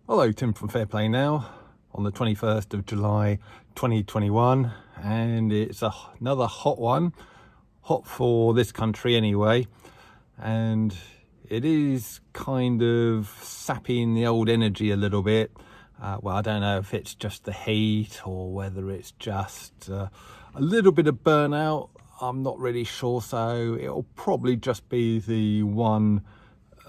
Hello, Tim from Fair Play Now on the 21st of July 2021, and it's another hot one, hot for this country anyway, and it is kind of sapping the old energy a little bit. Well, I don't know if it's just the heat or whether it's just a little bit of burnout. I'm not really sure, so it'll probably just be the one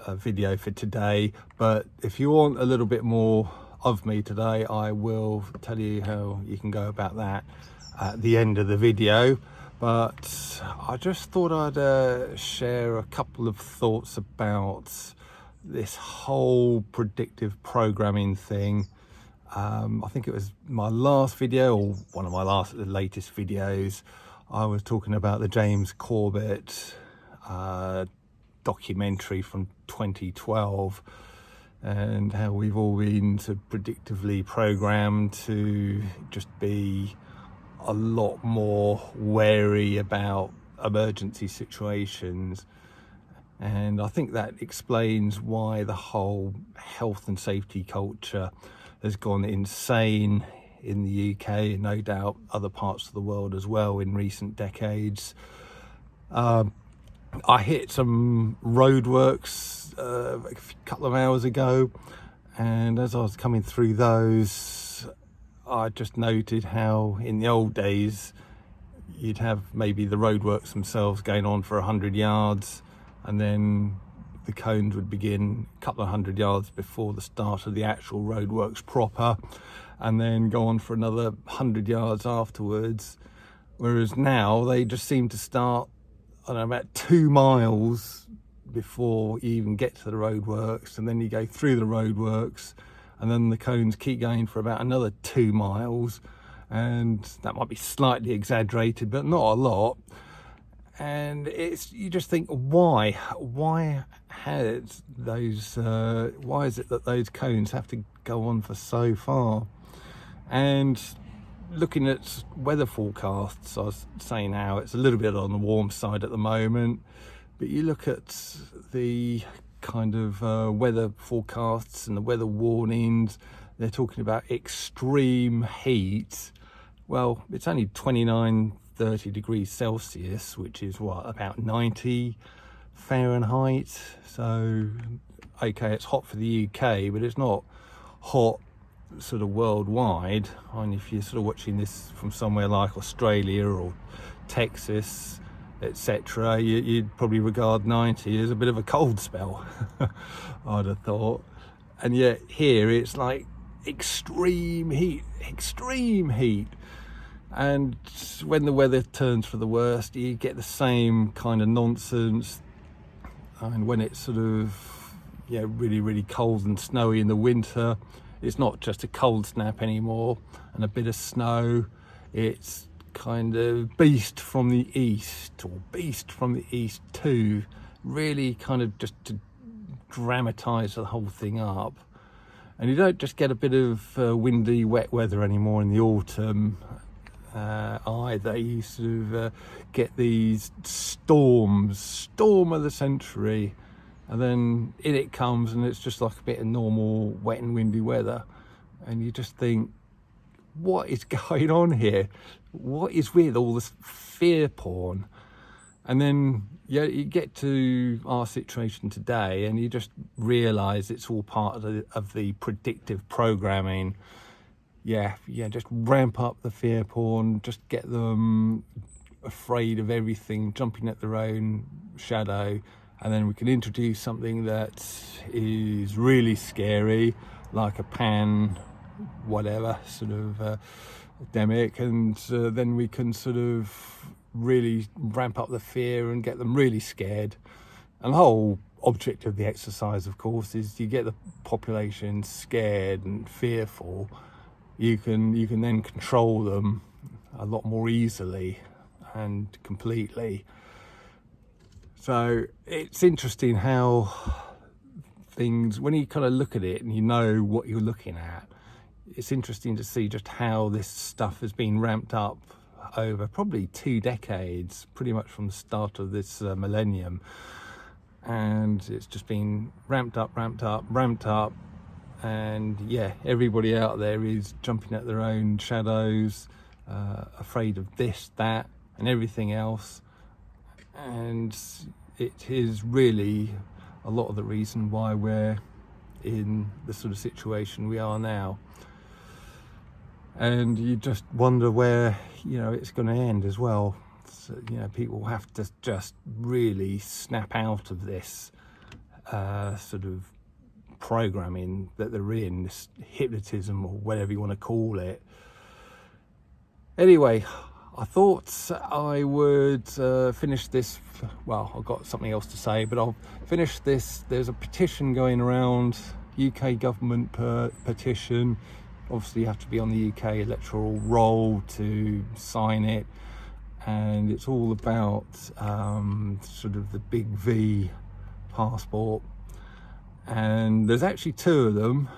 video for today. But if you want a little bit more of me today, I will tell you how you can go about that at the end of the video. But I just thought I'd share a couple of thoughts about this whole predictive programming thing. I think it was my last video, or one of my latest videos, I was talking about the James Corbett documentary from 2012 and how we've all been sort of predictively programmed to just be a lot more wary about emergency situations. And I think that explains why the whole health and safety culture has gone insane in the UK, and no doubt other parts of the world as well in recent decades. I hit some roadworks a couple of hours ago, and as I was coming through those, I just noted how in the old days you'd have maybe the roadworks themselves going on for 100 yards, and then the cones would begin a couple of 100 yards before the start of the actual roadworks proper, and then go on for another 100 yards afterwards. Whereas now they just seem to start, I don't know, about 2 miles before you even get to the roadworks, and then you go through the roadworks, and then the cones keep going for about another 2 miles, and that might be slightly exaggerated, but not a lot. And you just think, why is it that those cones have to go on for so far? And looking at weather forecasts, I was saying how it's a little bit on the warm side at the moment, but you look at the kind of weather forecasts and the weather warnings, they're talking about extreme heat. Well, it's only 29-30 degrees Celsius, which is about 90 Fahrenheit. So okay, it's hot for the UK, but it's not hot sort of worldwide. I mean, if you're sort of watching this from somewhere like Australia or Texas, etc., you'd probably regard 90 as a bit of a cold spell. I'd have thought. And yet here it's like extreme heat. And when the weather turns for the worst, you get the same kind of nonsense. And when it's sort of really cold and snowy in the winter, it's not just a cold snap anymore and a bit of snow. It's kind of beast from the east, or beast from the east too, really kind of just to dramatize the whole thing up. And you don't just get a bit of windy, wet weather anymore in the autumn either. You sort of get these storm of the century, and then in it comes, and it's just like a bit of normal wet and windy weather, and you just think, what is going on here? What is with all this fear porn? And then you get to our situation today, and you just realize it's all part of the predictive programming. Just ramp up the fear porn, just get them afraid of everything, jumping at their own shadow. And then we can introduce something that is really scary, like a pan, whatever, sort of epidemic, and then we can sort of really ramp up the fear and get them really scared. And the whole object of the exercise, of course, is you get the population scared and fearful. You can then control them a lot more easily and completely. So it's interesting how things, when you kind of look at it and you know what you're looking at, it's interesting to see just how this stuff has been ramped up over probably 2 decades, pretty much from the start of this millennium. And it's just been ramped up, and yeah, everybody out there is jumping at their own shadows, afraid of this, that and everything else, and it is really a lot of the reason why we're in the sort of situation we are now. And you just wonder where, you know, it's going to end as well. So, you know, people have to just really snap out of this sort of programming that they're in, this hypnotism or whatever you want to call it. Anyway, I thought I would finish this. Well, I've got something else to say, but I'll finish this. There's a petition going around, UK government petition. Obviously you have to be on the UK electoral roll to sign it, and it's all about sort of the big V passport. And there's actually two of them.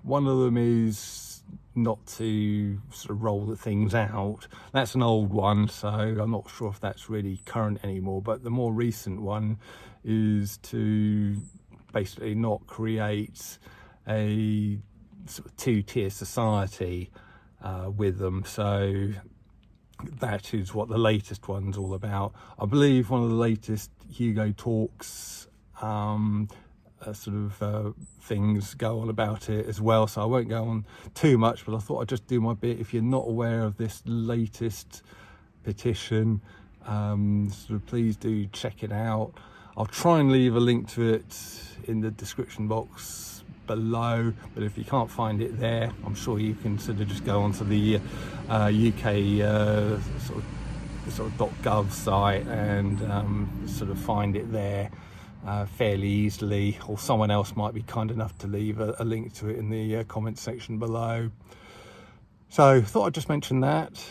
One of them is not to sort of roll the things out. That's an old one, so I'm not sure if that's really current anymore. But the more recent one is to basically not create a sort of two-tier society with them. So that is what the latest one's all about. I believe one of the latest Hugo Talks sort of things go on about it as well, so I won't go on too much, but I thought I'd just do my bit. If you're not aware of this latest petition, sort of please do check it out. I'll try and leave a link to it in the description box below, but if you can't find it there, I'm sure you can sort of just go onto the UK sort of .gov site and sort of find it there fairly easily, or someone else might be kind enough to leave a link to it in the comment section below. So thought I'd just mention that.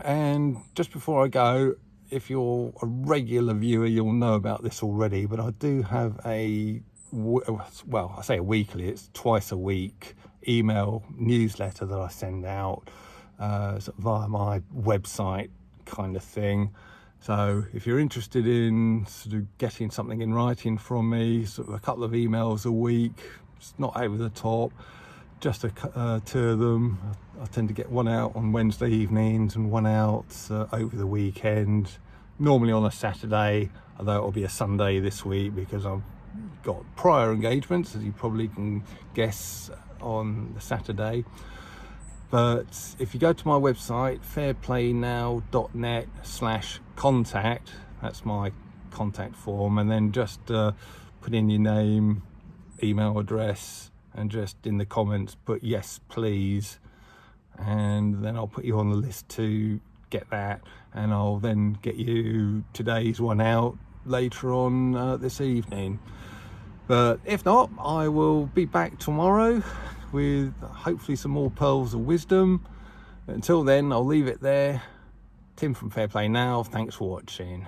And just before I go, if you're a regular viewer, you'll know about this already, but I do have a, well, I say a weekly, it's twice a week email newsletter that I send out sort of via my website kind of thing. So if you're interested in sort of getting something in writing from me, sort of a couple of emails a week, it's not over the top, just two of them. I tend to get one out on Wednesday evenings and one out over the weekend, normally on a Saturday, although it'll be a Sunday this week because I've got prior engagements, as you probably can guess, on the Saturday. But if you go to my website, fairplaynow.net/contact, that's my contact form, and then just put in your name, email address, and just in the comments put yes please, and then I'll put you on the list to get that, and I'll then get you today's one out later on this evening. But if not, I will be back tomorrow with hopefully some more pearls of wisdom. Until then, I'll leave it there. Tim from Fair Play Now, thanks for watching.